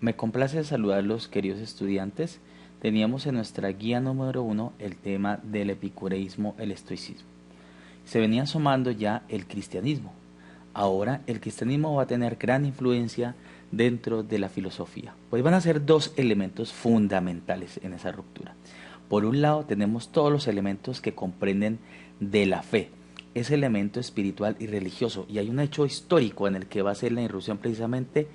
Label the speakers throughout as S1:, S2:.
S1: Me complace saludarlos, queridos estudiantes. Teníamos en nuestra guía número 1 el tema del epicureísmo, el estoicismo. Se venía sumando ya el cristianismo. Ahora el cristianismo va a tener gran influencia dentro de la filosofía, pues van a ser dos elementos fundamentales en esa ruptura. Por un lado tenemos todos los elementos que comprenden de la fe, ese elemento espiritual y religioso, y hay un hecho histórico en el que va a ser la irrupción precisamente,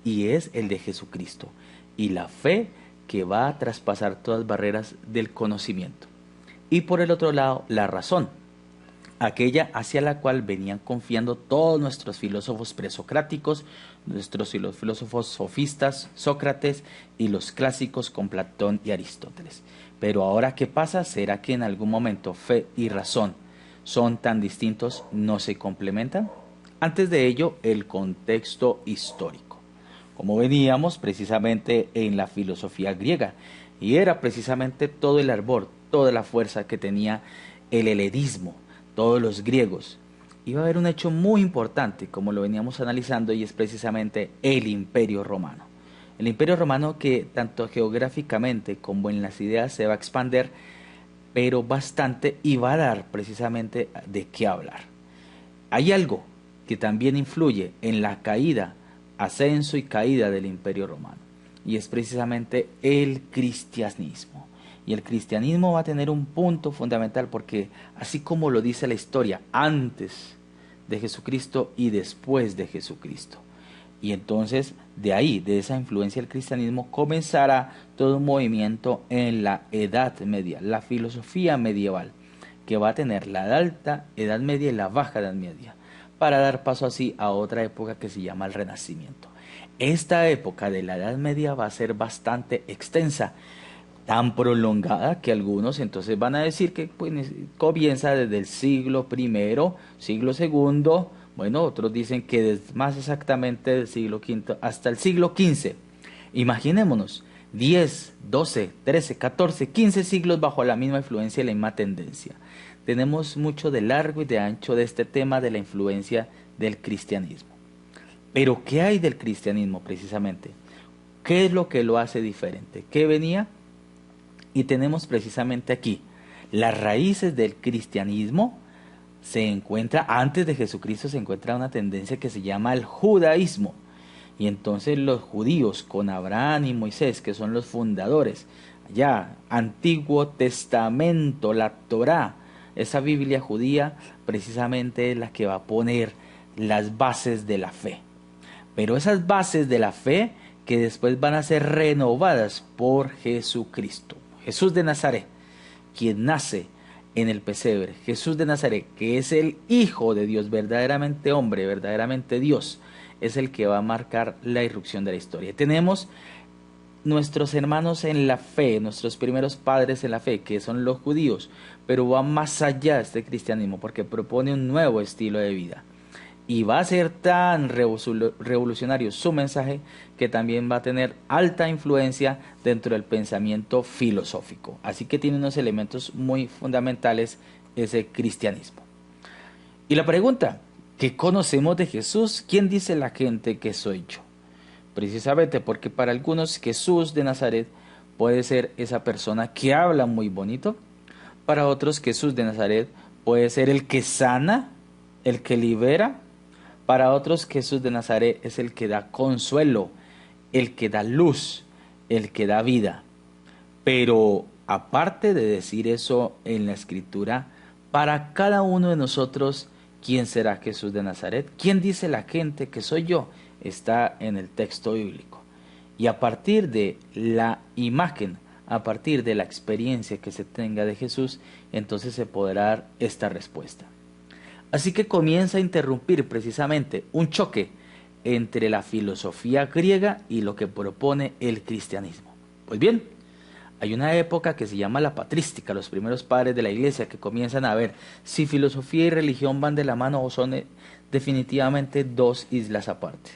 S1: y es el de Jesucristo, y la fe que va a traspasar todas las barreras del conocimiento. Y por el otro lado, la razón, aquella hacia la cual venían confiando todos nuestros filósofos presocráticos, nuestros filósofos sofistas, Sócrates y los clásicos con Platón y Aristóteles. Pero ahora, ¿qué pasa? ¿Será que en algún momento fe y razón son tan distintos, no se complementan? Antes de ello, el contexto histórico. Como veníamos precisamente en la filosofía griega, y era precisamente todo el ardor, toda la fuerza que tenía el helenismo, todos los griegos. Iba a haber un hecho muy importante, como lo veníamos analizando, y es precisamente el Imperio Romano. El Imperio Romano que tanto geográficamente como en las ideas se va a expandir, pero bastante, y va a dar precisamente de qué hablar. Hay algo que también influye en la caída, ascenso y caída del Imperio Romano, y es precisamente el cristianismo. Y el cristianismo va a tener un punto fundamental porque, así como lo dice la historia, antes de Jesucristo y después de Jesucristo. Y entonces, de ahí, de esa influencia del cristianismo, comenzará todo un movimiento en la Edad Media, la filosofía medieval, que va a tener la Alta Edad Media y la Baja Edad Media, para dar paso así a otra época que se llama el Renacimiento. Esta época de la Edad Media va a ser bastante extensa, tan prolongada que algunos entonces van a decir que pues, comienza desde el siglo primero, siglo segundo, bueno, otros dicen que más exactamente del siglo quinto hasta el siglo XV. Imaginémonos, 10, 12, 13, 14, 15 siglos bajo la misma influencia y la misma tendencia. Tenemos mucho de largo y de ancho de este tema de la influencia del cristianismo. Pero ¿qué hay del cristianismo precisamente? ¿Qué es lo que lo hace diferente? ¿Qué venía? Y tenemos precisamente aquí las raíces del cristianismo. Se encuentra, antes de Jesucristo se encuentra una tendencia que se llama el judaísmo. Y entonces los judíos con Abraham y Moisés, que son los fundadores, ya Antiguo Testamento, la Torá, esa Biblia judía precisamente es la que va a poner las bases de la fe. Pero esas bases de la fe que después van a ser renovadas por Jesucristo. Jesús de Nazaret, quien nace en el pesebre, Jesús de Nazaret, que es el Hijo de Dios, verdaderamente hombre, verdaderamente Dios, es el que va a marcar la irrupción de la historia. Tenemos nuestros hermanos en la fe, nuestros primeros padres en la fe, que son los judíos, pero va más allá de este cristianismo, porque propone un nuevo estilo de vida. Y va a ser tan revolucionario su mensaje que también va a tener alta influencia dentro del pensamiento filosófico. Así que tiene unos elementos muy fundamentales ese cristianismo. Y la pregunta, ¿qué conocemos de Jesús? ¿Quién dice la gente que soy yo? Precisamente porque para algunos Jesús de Nazaret puede ser esa persona que habla muy bonito. Para otros Jesús de Nazaret puede ser el que sana, el que libera. Para otros Jesús de Nazaret es el que da consuelo, el que da luz, el que da vida. Pero aparte de decir eso en la escritura, para cada uno de nosotros, ¿quién será Jesús de Nazaret? ¿Quién dice la gente que soy yo? Está en el texto bíblico. Y a partir de la imagen, a partir de la experiencia que se tenga de Jesús, entonces se podrá dar esta respuesta. Así que comienza a interrumpir precisamente un choque entre la filosofía griega y lo que propone el cristianismo. Pues bien, hay una época que se llama la patrística, los primeros padres de la iglesia que comienzan a ver si filosofía y religión van de la mano o son definitivamente dos islas aparte.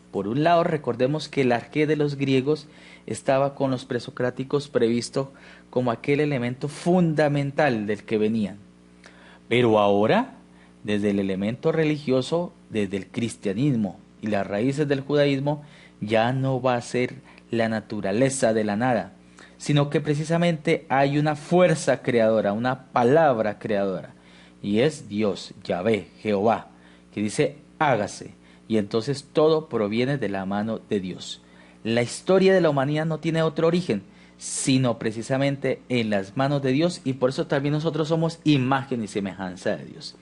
S1: Por un lado, recordemos que el arqué de los griegos estaba con los presocráticos previsto como aquel elemento fundamental del que venían. Pero ahora, desde el elemento religioso, desde el cristianismo y las raíces del judaísmo, ya no va a ser la naturaleza de la nada, sino que precisamente hay una fuerza creadora, una palabra creadora, y es Dios, Yahvé, Jehová, que dice hágase, y entonces todo proviene de la mano de Dios. La historia de la humanidad no tiene otro origen, sino precisamente en las manos de Dios, y por eso también nosotros somos imagen y semejanza de Dios.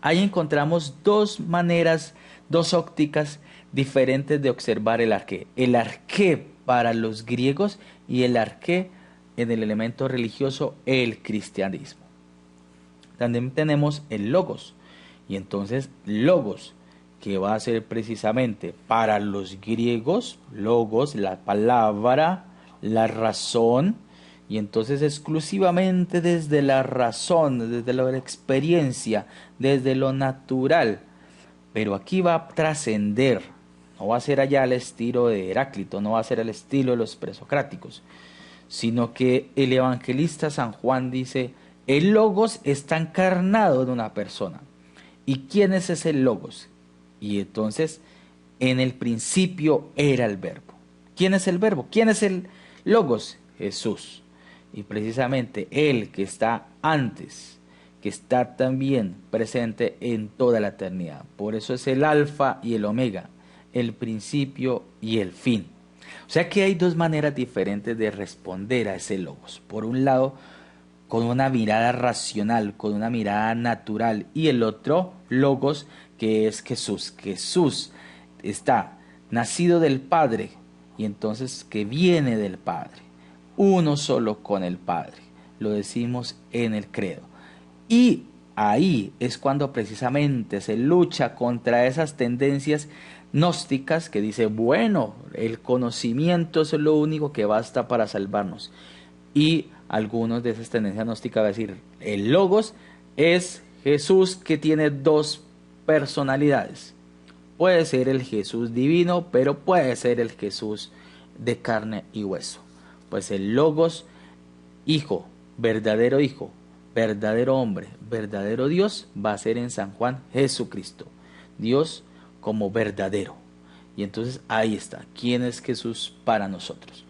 S1: Ahí encontramos dos maneras, dos ópticas diferentes de observar el arqué. El arqué para los griegos y el arqué en el elemento religioso, el cristianismo. También tenemos el logos, y entonces logos, que va a ser precisamente para los griegos, logos, la palabra, la razón, y entonces exclusivamente desde la razón, desde la experiencia, desde lo natural. Pero aquí va a trascender, no va a ser allá al estilo de Heráclito, no va a ser al estilo de los presocráticos, sino que el evangelista San Juan dice, el logos está encarnado en una persona. ¿Y quién es ese logos? Y entonces, en el principio era el verbo. ¿Quién es el verbo? ¿Quién es el logos? Jesús. Y precisamente Él que está antes, que está también presente en toda la eternidad. Por eso es el alfa y el omega, el principio y el fin. O sea que hay dos maneras diferentes de responder a ese logos. Por un lado, con una mirada racional, con una mirada natural, y el otro logos, que es Jesús. Jesús está nacido del Padre y entonces que viene del Padre, uno solo con el Padre. Lo decimos en el credo. Y ahí es cuando precisamente se lucha contra esas tendencias gnósticas que dice, bueno, el conocimiento es lo único que basta para salvarnos. Y algunos de esas tendencias gnósticas van a decir, el logos es Jesús que tiene dos personalidades. Puede ser el Jesús divino, pero puede ser el Jesús de carne y hueso. Pues el logos, hijo, verdadero hombre, verdadero Dios, va a ser en San Juan Jesucristo. Dios como verdadero. Y entonces ahí está, ¿quién es Jesús para nosotros?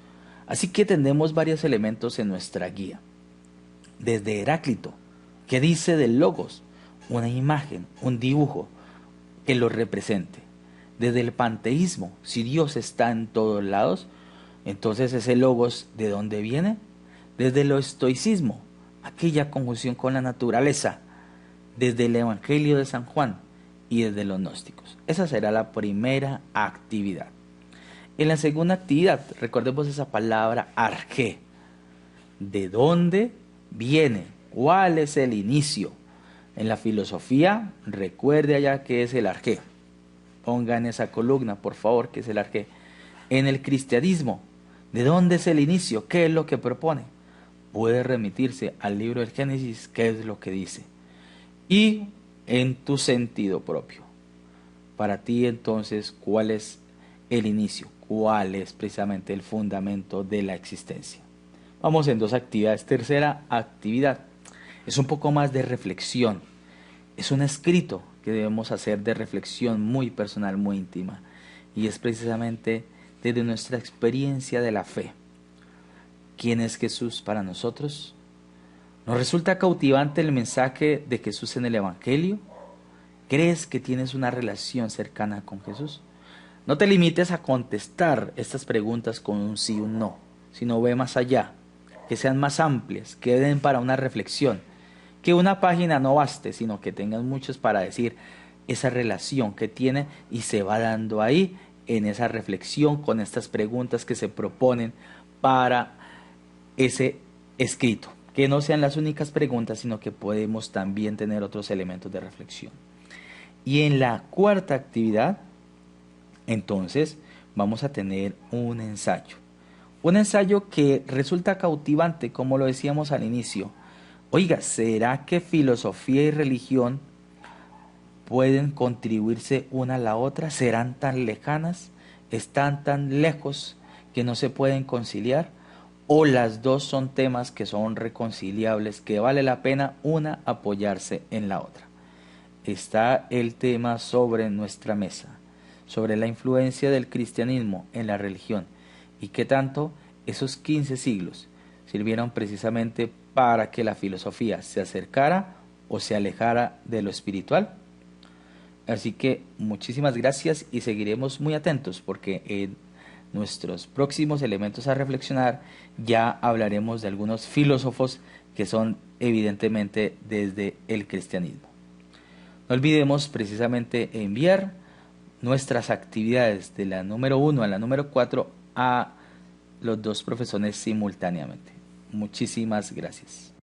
S1: Así que tenemos varios elementos en nuestra guía. Desde Heráclito, que dice del logos, una imagen, un dibujo que lo represente. Desde el panteísmo, si Dios está en todos lados, entonces ese logos, ¿de dónde viene? Desde el estoicismo, aquella conjunción con la naturaleza, desde el Evangelio de San Juan y desde los gnósticos. Esa será la primera actividad. En la segunda actividad, recordemos esa palabra arqué. ¿De dónde viene? ¿Cuál es el inicio? En la filosofía, recuerde allá qué es el arqué. Ponga en esa columna, por favor, qué es el arqué. En el cristianismo, ¿de dónde es el inicio? ¿Qué es lo que propone? Puede remitirse al libro del Génesis, qué es lo que dice. Y en tu sentido propio. Para ti, entonces, ¿cuál es el inicio? ¿Cuál es precisamente el fundamento de la existencia? Vamos en dos actividades. Tercera actividad es un poco más de reflexión. Es un escrito que debemos hacer de reflexión muy personal, muy íntima. Y es precisamente desde nuestra experiencia de la fe. ¿Quién es Jesús para nosotros? ¿Nos resulta cautivante el mensaje de Jesús en el Evangelio? ¿Crees que tienes una relación cercana con Jesús? No te limites a contestar estas preguntas con un sí o un no, sino ve más allá, que sean más amplias, que den para una reflexión, que una página no baste, sino que tengas muchos para decir esa relación que tiene y se va dando ahí en esa reflexión con estas preguntas que se proponen para ese escrito. Que no sean las únicas preguntas, sino que podemos también tener otros elementos de reflexión. Y en la cuarta actividad, entonces, vamos a tener un ensayo. Un ensayo que resulta cautivante, como lo decíamos al inicio. Oiga, ¿será que filosofía y religión pueden contribuirse una a la otra? ¿Serán tan lejanas? ¿Están tan lejos que no se pueden conciliar? ¿O las dos son temas que son reconciliables, que vale la pena una apoyarse en la otra? Está el tema sobre nuestra mesa, sobre la influencia del cristianismo en la religión, y qué tanto esos 15 siglos sirvieron precisamente para que la filosofía se acercara o se alejara de lo espiritual. Así que muchísimas gracias y seguiremos muy atentos porque en nuestros próximos elementos a reflexionar ya hablaremos de algunos filósofos que son evidentemente desde el cristianismo. No olvidemos precisamente enviar nuestras actividades de la número 1 a la número 4 a los dos profesores simultáneamente. Muchísimas gracias.